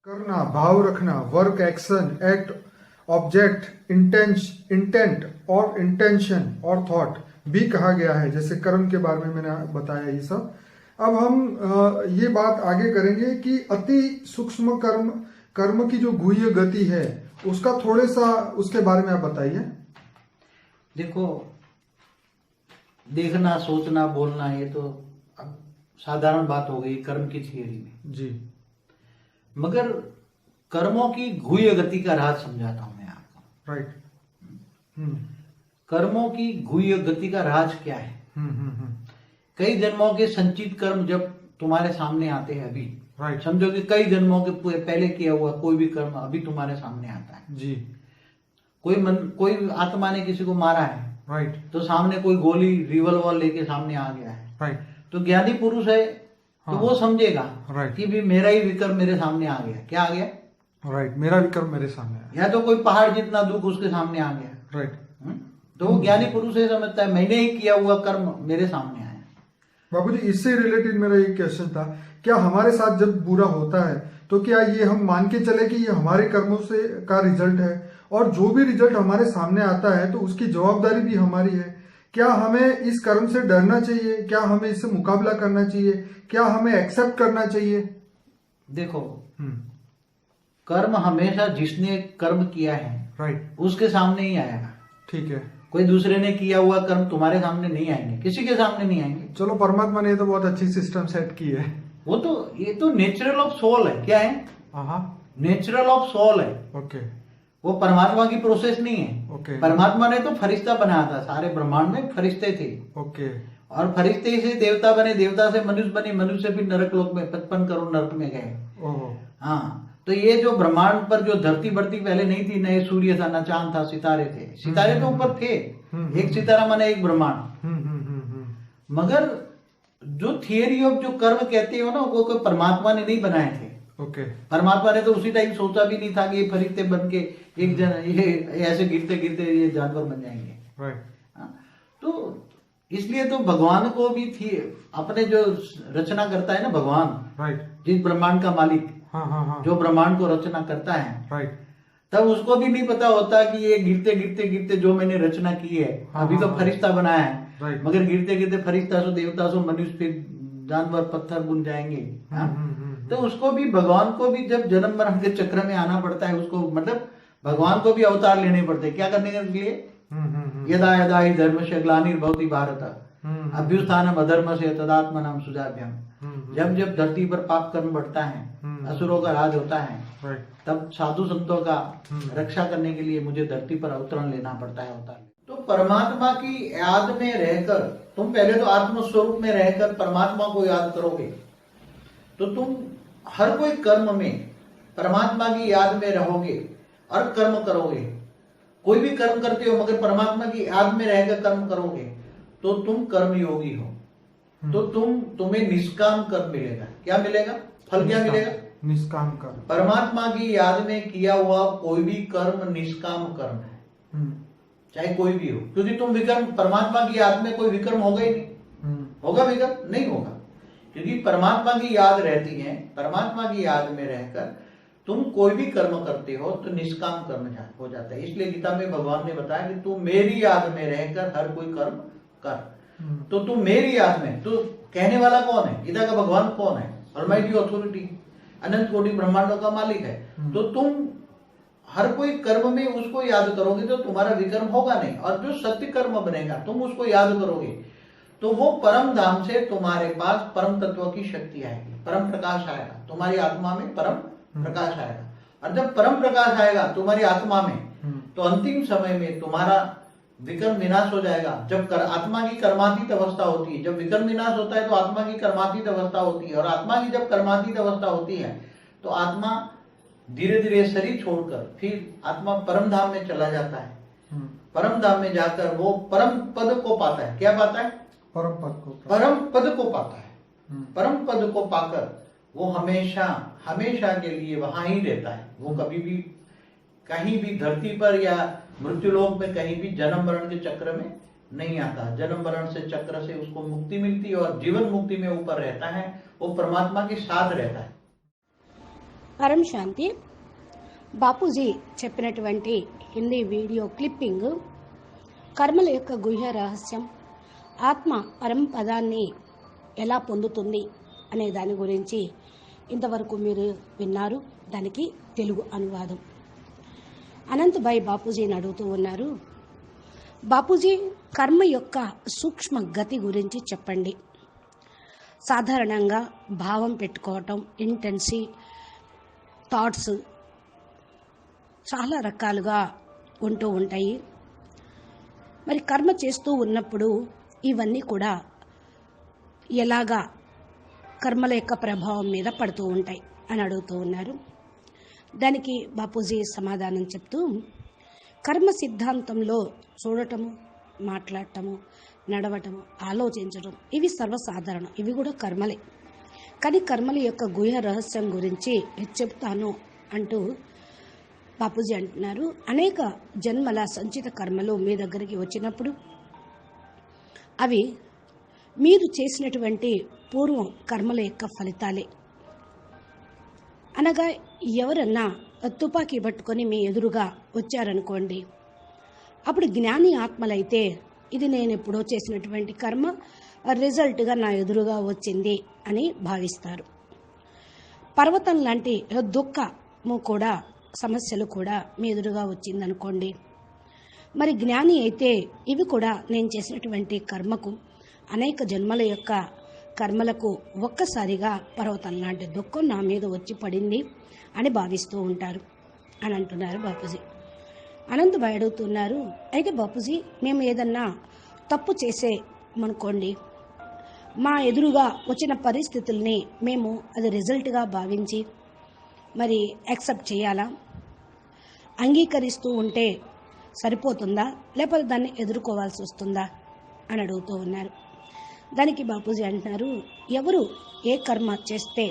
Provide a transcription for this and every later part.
करना, भाव रखना, work, action, act, object, intent और इंटेंशन और थॉट भी कहा गया है। जैसे कर्म के बारे में मैंने बताया ये सब। अब हम ये बात आगे करेंगे कि अति सूक्ष्म कर्म की जो गुह्य गति है उसका थोड़े सा उसके बारे में आप बताइए। देखो, देखना, सोचना, बोलना, ये तो अब साधारण बात हो गई कर्म की थियरी में। जी। मगर कर्मों की गुह्य गति का राज समझाता हूं मैं आपको। राइट। कर्मों की गुह्य गति का राज क्या है? कई जन्मों के संचित कर्म जब तुम्हारे सामने आते हैं अभी, राइट। समझो कि कई जन्मों के पहले किया हुआ कोई भी कर्म अभी तुम्हारे सामने आता है। जी। कोई आत्मा ने किसी को मारा है, राइट। तो सामने कोई गोली रिवॉल्वर लेके सामने आ गया है, राइट। तो ज्ञानी पुरुष है तो वो समझेगा राइट। कि भी मेरा ही विकर्म मेरे सामने आ गया। क्या आ गया? राइट, मेरा विक्रम मेरे सामने आया। या तो कोई पहाड़ जितना दुख उसके सामने आ गया। राइट। तो वो ज्ञानी पुरुष ये समझता है मैंने ही किया हुआ कर्म मेरे सामने आया। बाबूजी, इससे रिलेटेड मेरा एक क्वेश्चन था, क्या हमारे साथ जब बुरा होता है तो क्या ये हम मान के चले कि ये हमारे कर्मों से का रिजल्ट है, और जो भी रिजल्ट हमारे सामने आता है तो उसकी जवाबदारी भी हमारी है? क्या हमें इस कर्म से डरना चाहिए? क्या हमें इससे मुकाबला करना चाहिए? क्या हमें एक्सेप्ट करना चाहिए? देखो, कर्म हमेशा जिसने कर्म किया है राइट, उसके सामने ही आएगा। ठीक है। कोई दूसरे ने किया हुआ कर्म तुम्हारे सामने नहीं आएंगे, किसी के सामने नहीं आएंगे। चलो, परमात्मा ने तो बहुत अच्छी सिस्टम सेट की है। वो तो ये तो नेचुरल ऑफ सोल है। क्या है? नेचुरल ऑफ सोल है। ओके। वो परमात्मा की प्रोसेस नहीं है। ओके। परमात्मा ने तो फरिश्ता बनाया था, सारे ब्रह्मांड में फरिश्ते थे। ओके। और फरिश्ते से देवता बने, देवता से मनुष्य बने, मनुष्य से फिर नरक लोक में 55 करोड़ नरक में गए। ओहो। हाँ, तो ये जो ब्रह्मांड पर जो धरती बढ़ती पहले नहीं थी, न ये सूर्य था, न चांद था, सितारे थे। सितारे तो ऊपर थे, एक सितारा माने एक ब्रह्मांड। मगर जो थियरी ऑफ जो कर्म कहते हो ना, वो कोई परमात्मा ने नहीं बनाए थे। ओके। परमात्मा ने तो उसी टाइम सोचा भी नहीं था कि ये फरिश्ते बन के एक जन ये ऐसे गिरते गिरते ये जानवर बन जाएंगे। राइट। तो इसलिए तो भगवान को भी थी अपने जो रचना करता है ना भगवान, राइट, जिस ब्रह्मांड का मालिक, जो ब्रह्मांड को रचना करता है, राइट, तब उसको भी नहीं पता होता कि ये गिरते गिरते गिरते जो मैंने रचना की है, अभी तो फरिश्ता बनाया है, राइट, मगर गिरते गिरते फरिश्ता सो देवता सो मनुष्य फिर जानवर पत्थर बुन जाएंगे। तो उसको भी, भगवान को भी जब जन्म मरण के चक्र में आना पड़ता है, उसको मतलब भगवान को भी अवतार लेने पड़ते हैं। क्या करने के लिए? यदा यदा ही धर्म से ग्लानिर्भवति भारत अभ्युत्थानम अधर्म से तदात्मनाम सुजाभ्यम। जब जब धरती पर पाप कर्म बढ़ता है, असुरों का राज होता है, तब साधु संतों का रक्षा करने के लिए मुझे धरती पर अवतरण लेना पड़ता है, अवतार। तो परमात्मा की याद में रहकर, तुम पहले तो आत्म स्वरूप में रहकर परमात्मा को याद करोगे, तो तुम हर कोई कर्म में परमात्मा की याद में रहोगे और कर्म करोगे। कोई भी कर्म करते हो मगर परमात्मा की याद में रहकर कर्म करोगे तो तुम कर्म योगी हो। तो तुम्हें निष्काम कर्म मिलेगा। क्या मिलेगा? फल क्या मिलेगा? निष्काम कर्म। परमात्मा की याद में किया हुआ कोई भी कर्म निष्काम कर्म है, चाहे कोई भी हो। क्योंकि तुम विकर्म, परमात्मा की याद में कोई विकर्म होगा ही नहीं। होगा विकर्म? नहीं होगा, क्योंकि परमात्मा की याद रहती है। परमात्मा की याद में रहकर तुम कोई भी कर्म करते हो तो निष्काम कर्म हो जाता है। इसलिए गीता में भगवान ने बताया कि तू मेरी याद में रहकर हर कोई कर्म कर। तो तू मेरी याद में, तो कहने वाला कौन है? गीता का भगवान कौन है? ऑलमाइटी अथॉरिटी, अनंत कोटि ब्रह्मांडों का मालिक है। तो तुम हर कोई कर्म में उसको याद करोगे तो तुम्हारा विकर्म होगा नहीं, और जो सत्य कर्म बनेगा तुम उसको याद करोगे तो वो परम धाम से तुम्हारे पास परम तत्व की शक्ति आएगी, परम प्रकाश आएगा तुम्हारी आत्मा में, परम प्रकाश आएगा। और जब परम प्रकाश आएगा तुम्हारी आत्मा में, तो अंतिम समय में तुम्हारा विकर्म विनाश हो जाएगा। जब आत्मा की कर्मातीत अवस्था होती है, जब विकर्म विनाश होता है तो आत्मा की कर्मातीत अवस्था होती है, और आत्मा की जब कर्मातीत अवस्था होती है तो आत्मा धीरे धीरे शरीर छोड़कर फिर आत्मा परम धाम में चला जाता है। परम धाम में जाकर वो परम पद को पाता है। क्या पाता है? परम पद को। परम पद को पाता है। परम पद को पाकर वो हमेशा हमेशा के लिए वहां ही रहता है। वो कभी भी कहीं भी धरती पर या मृत्युलोक में कहीं भी जन्म मरण के चक्र में नहीं आता। जन्म मरण से चक्र से उसको मुक्ति मिलती है और जीवन मुक्ति में ऊपर रहता है। वो परमात्मा के साथ रहता है। పరం శాంతి. బాపూజీ చెప్పినటువంటి హిందీ వీడియో క్లిప్పింగ్ కర్మల యొక్క గుహ్య రహస్యం, ఆత్మ పరంపదాన్ని ఎలా పొందుతుంది అనే దాని గురించి ఇంతవరకు మీరు విన్నారు. దానికి తెలుగు అనువాదం. అనంతభాయ్ బాపూజీని అడుగుతూ ఉన్నారు, బాపూజీ కర్మ యొక్క సూక్ష్మ గతి గురించి చెప్పండి. సాధారణంగా భావం పెట్టుకోవటం, ఇంటెన్సీ థాట్స్ చాలా రకాలుగా ఉంటూ ఉంటాయి. మరి కర్మ చేస్తూ ఉన్నప్పుడు ఇవన్నీ కూడా ఎలాగా కర్మల యొక్క ప్రభావం మీద పడుతూ ఉంటాయి అని అడుగుతూ ఉన్నారు. దానికి బాపూజీ సమాధానం చెప్తూ, కర్మ సిద్ధాంతంలో చూడటము, మాట్లాడటము, నడవటము, ఆలోచించడం ఇవి సర్వసాధారణం, ఇవి కూడా కర్మలే. కానీ కర్మల యొక్క గుహ్య రహస్యం గురించి చెప్తాను అంటూ బాపూజీ అంటున్నారు, అనేక జన్మల సంచిత కర్మలు మీ దగ్గరికి వచ్చినప్పుడు అవి మీరు చేసినటువంటి పూర్వం కర్మల యొక్క ఫలితాలే. అనగా ఎవరన్నా తుపాకీ పట్టుకొని మీ ఎదురుగా వచ్చారనుకోండి, అప్పుడు జ్ఞాని ఆత్మలైతే ఇది నేను ఎప్పుడో చేసినటువంటి కర్మ రిజల్ట్గా నా ఎదురుగా వచ్చింది అని భావిస్తారు. పర్వతం లాంటి దుఃఖము కూడా, సమస్యలు కూడా మీ ఎదురుగా వచ్చిందనుకోండి, మరి జ్ఞాని అయితే ఇవి కూడా నేను చేసినటువంటి కర్మకు, అనేక జన్మల యొక్క కర్మలకు ఒక్కసారిగా పర్వతం లాంటి దుఃఖం నా మీద వచ్చి పడింది అని భావిస్తూ ఉంటారు అని అంటున్నారు బాపూజీ. అనంతభాయ్ అడుగుతున్నారు, అయితే బాపూజీ మేము ఏదన్నా తప్పు చేసేమనుకోండి, మా ఎదురుగా వచ్చిన పరిస్థితుల్ని మేము అది రిజల్ట్గా భావించి మరి యాక్సెప్ట్ చేయాలా? అంగీకరిస్తూ ఉంటే సరిపోతుందా, లేకపోతే దాన్ని ఎదుర్కోవాల్సి వస్తుందా అని అడుగుతూ ఉన్నారు. దానికి బాపూజీ అంటున్నారు, ఎవరు ఏ కర్మ చేస్తే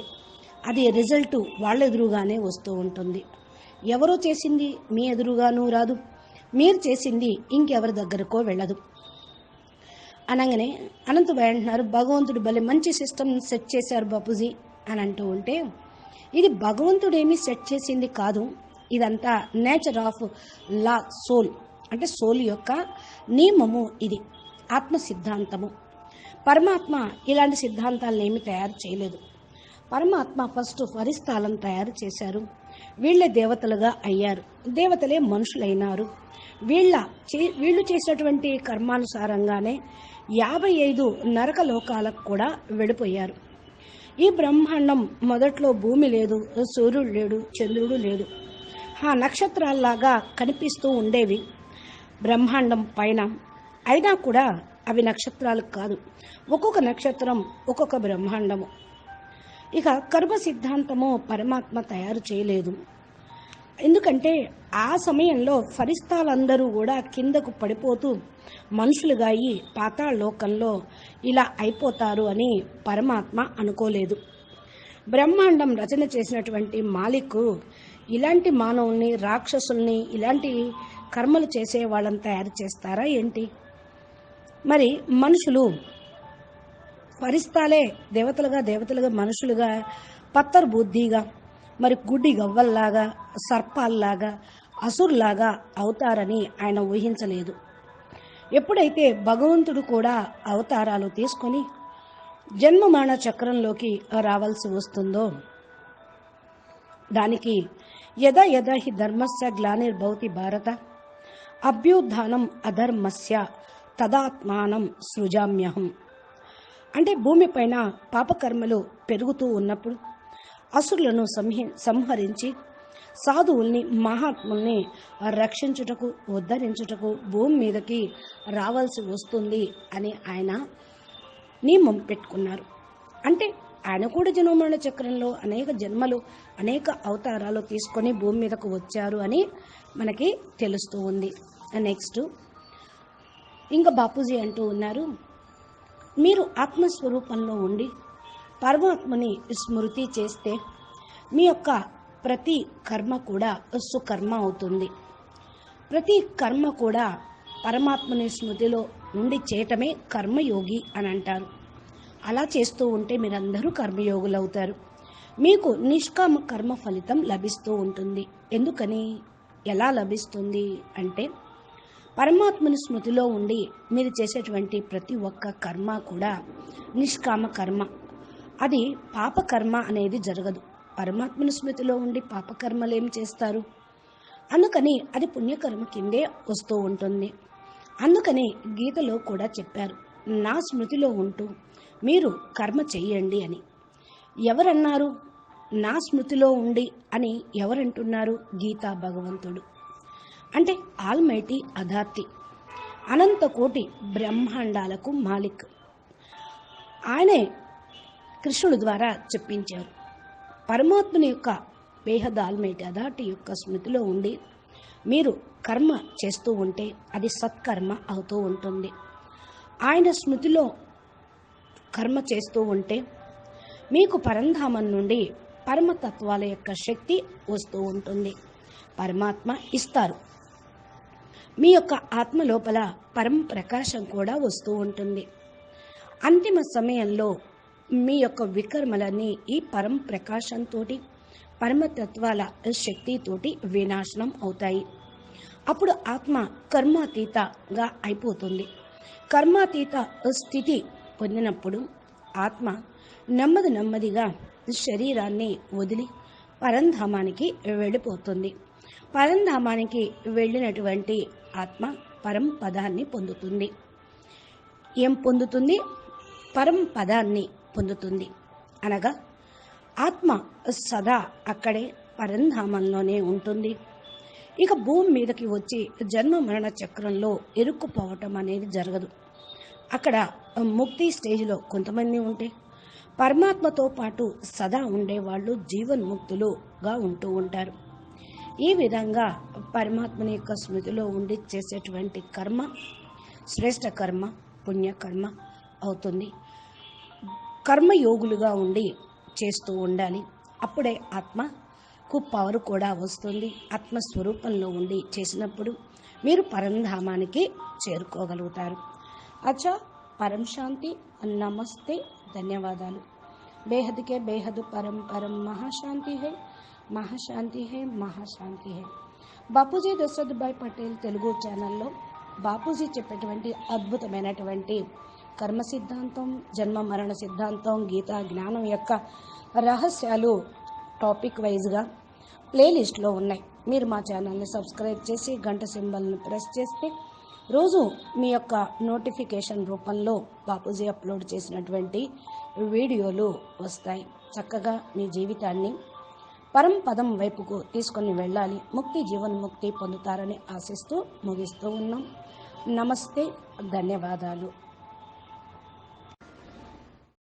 అది రిజల్ట్ వాళ్ళ ఎదురుగానే వస్తూ ఉంటుంది. ఎవరో చేసింది మీ ఎదురుగానూ రాదు, మీరు చేసింది ఇంకెవరి దగ్గరకో వెళ్ళదు. అనగానే అనంతభాయ్ అంటున్నారు, భగవంతుడు భలే మంచి సిస్టమ్ సెట్ చేశారు బాపూజీ అని అంటూ ఉంటే, ఇది భగవంతుడు ఏమీ సెట్ చేసింది కాదు, ఇదంతా నేచర్ ఆఫ్ లా, సోల్ అంటే సోల్ యొక్క నియమము, ఇది ఆత్మ సిద్ధాంతము. పరమాత్మ ఇలాంటి సిద్ధాంతాలను ఏమీ తయారు చేయలేదు. పరమాత్మ ఫస్ట్ ఫరిస్తాలను తయారు చేశారు, వీళ్ళే దేవతలుగా అయ్యారు, దేవతలే మనుషులైనారు. వీళ్ళు చేసినటువంటి కర్మానుసారంగానే 55 నరక లోకాలకు కూడా వెళ్ళిపోయారు. ఈ బ్రహ్మాండం మొదట్లో భూమి లేదు, సూర్యుడు లేడు, చంద్రుడు లేడు, నక్షత్రాల్లాగా కనిపిస్తూ ఉండేవి బ్రహ్మాండం పైన. అయినా కూడా అవి నక్షత్రాలు కాదు, ఒక్కొక్క నక్షత్రం ఒక్కొక్క బ్రహ్మాండము. ఇక కర్మ సిద్ధాంతము పరమాత్మ తయారు చేయలేదు. ఎందుకంటే ఆ సమయంలో ఫరిస్తాలందరూ కూడా కిందకు పడిపోతూ మనుషులుగా ఈ పాతాళ లోకంలో ఇలా అయిపోతారు అని పరమాత్మ అనుకోలేదు. బ్రహ్మాండం రచన చేసినటువంటి మాలిక్ ఇలాంటి మానవుల్ని, రాక్షసుల్ని, ఇలాంటి కర్మలు చేసే వాళ్ళని తయారు చేస్తారా ఏంటి? మరి మనుషులు ఫరిస్తాలే దేవతలుగా మనుషులుగా పత్తర్ బుద్ధిగా, మరి గుడ్డి గవ్వల్లాగా, సర్పాల్లాగా, అసురులాగా అవుతారని ఆయన ఊహించలేదు. ఎప్పుడైతే భగవంతుడు కూడా అవతారాలు తీసుకొని జన్మమాన చక్రంలోకి రావాల్సి వస్తుందో, దానికి యదా యదా హి ధర్మస్య గ్లానిర్భవతి భారత అభ్యుత్థానం అధర్మస్య తదాత్మానం సృజామ్యహం. అంటే భూమిపైన పాపకర్మలు పెరుగుతూ ఉన్నప్పుడు అసురులను సంహరించి సాధువుల్ని, మహాత్ముల్ని రక్షించుటకు, ఉద్ధరించుటకు భూమి మీదకి రావాల్సి వస్తుంది అని ఆయన నియమం పెట్టుకున్నారు. అంటే ఆయన కూడా జన్మమరణ చక్రంలో అనేక జన్మలు, అనేక అవతారాలు తీసుకొని భూమి మీదకు వచ్చారు అని మనకి తెలుస్తూ ఉంది. నెక్స్ట్ ఇంకా బాపూజీ అంటూ ఉన్నారు, మీరు ఆత్మస్వరూపంలో ఉండి పరమాత్మని స్మృతి చేస్తే మీ యొక్క ప్రతి కర్మ కూడా సుకర్మ అవుతుంది. ప్రతి కర్మ కూడా పరమాత్మని స్మృతిలో ఉండి చేయటమే కర్మయోగి అని అంటారు. అలా చేస్తూ ఉంటే మీరందరూ కర్మయోగులు అవుతారు. మీకు నిష్కామ కర్మ ఫలితం లభిస్తూ ఉంటుంది. ఎందుకని, ఎలా లభిస్తుంది అంటే, పరమాత్మని స్మృతిలో ఉండి మీరు చేసేటువంటి ప్రతి ఒక్క కర్మ కూడా నిష్కామ కర్మ. అది పాపకర్మ అనేది జరగదు. పరమాత్మని స్మృతిలో ఉండి పాపకర్మలు ఏం చేస్తారు? అందుకని అది పుణ్యకర్మ కిందే వస్తూ ఉంటుంది. అందుకని గీతలో కూడా చెప్పారు, నా స్మృతిలో ఉంటూ మీరు కర్మ చెయ్యండి అని. ఎవరన్నారు నా స్మృతిలో ఉండి అని? ఎవరంటున్నారు? గీతా భగవంతుడు. అంటే ఆల్మైటీ అధార్తి, అనంత కోటి బ్రహ్మాండాలకు మాలిక్. ఆయనే కృష్ణుడు ద్వారా చెప్పించారు. పరమాత్మని యొక్క బేహద్ ఆల్మైటీ అధార్తి యొక్క స్మృతిలో ఉండి మీరు కర్మ చేస్తూ ఉంటే అది సత్కర్మ అవుతూ ఉంటుంది. ఆయన స్మృతిలో కర్మ చేస్తూ ఉంటే మీకు పరంధామం నుండి పరమతత్వాల యొక్క శక్తి వస్తూ ఉంటుంది. పరమాత్మ ఇస్తారు. మీ యొక్క ఆత్మ లోపల పరమ ప్రకాశం కూడా వస్తూ ఉంటుంది. అంతిమ సమయంలో మీ యొక్క వికర్మలన్నీ ఈ పరమ ప్రకాశంతో పరమతత్వాల శక్తితోటి వినాశనం అవుతాయి. అప్పుడు ఆత్మ కర్మాతీతగా అయిపోతుంది. కర్మాతీత స్థితి పొందినప్పుడు ఆత్మ నెమ్మదిగా శరీరాన్ని వదిలి పరంధామానికి వెళ్ళిపోతుంది. పరంధామానికి వెళ్ళినటువంటి ఆత్మ పరం పదాన్ని పొందుతుంది. ఏం పొందుతుంది? పరం పదాన్ని పొందుతుంది. అనగా ఆత్మ సదా అక్కడే పరంధామంలోనే ఉంటుంది. ఇక భూమి మీదకి వచ్చి జన్మ మరణ చక్రంలో ఇరుక్కుపోవటం అనేది జరగదు. అక్కడ ముక్తి స్టేజ్లో కొంతమంది ఉంటే, పరమాత్మతో పాటు సదా ఉండేవాళ్ళు జీవన్ముక్తులుగా ఉంటూ ఉంటారు. ఈ విధంగా పరమాత్మని యొక్క స్మృతిలో ఉండి చేసేటువంటి కర్మ శ్రేష్ఠ కర్మ, పుణ్యకర్మ అవుతుంది. కర్మయోగులుగా ఉండి చేస్తూ ఉండాలి. అప్పుడే ఆత్మకు పవర్ కూడా వస్తుంది. ఆత్మస్వరూపంలో ఉండి చేసినప్పుడు మీరు పరంధామానికి చేరుకోగలుగుతారు. అచ్చా, పరం శాంతి, నమస్తే, ధన్యవాదాలు. బేహద్ కే బేహద్ పరం పరం మహాశాంతి హై, మహాశాంతి హై, మహాశాంతి హై. బాపూజీ దశరథ్ భాయ్ పటేల్ తెలుగు ఛానల్లో బాపూజీ చెప్పేటువంటి అద్భుతమైనటువంటి కర్మ సిద్ధాంతం, జన్మ మరణ సిద్ధాంతం, గీతా జ్ఞానం యొక్క రహస్యాలు టాపిక్ వైజ్గా ప్లేలిస్ట్లో ఉన్నాయి. మీరు మా ఛానల్ని సబ్స్క్రైబ్ చేసి గంట సింబల్ని ప్రెస్ చేస్తే రోజు మీ యొక్క నోటిఫికేషన్ రూపంలో బాపూజీ అప్లోడ్ చేసినటువంటి వీడియోలు వస్తాయి. చక్కగా మీ జీవితాన్ని పరంపదం వైపుకు తీసుకొని వెళ్ళాలి. ముక్తి, జీవన్ముక్తి పొందుతారని ఆశిస్తూ ముగిస్తూ ఉన్నాం. నమస్తే, ధన్యవాదాలు.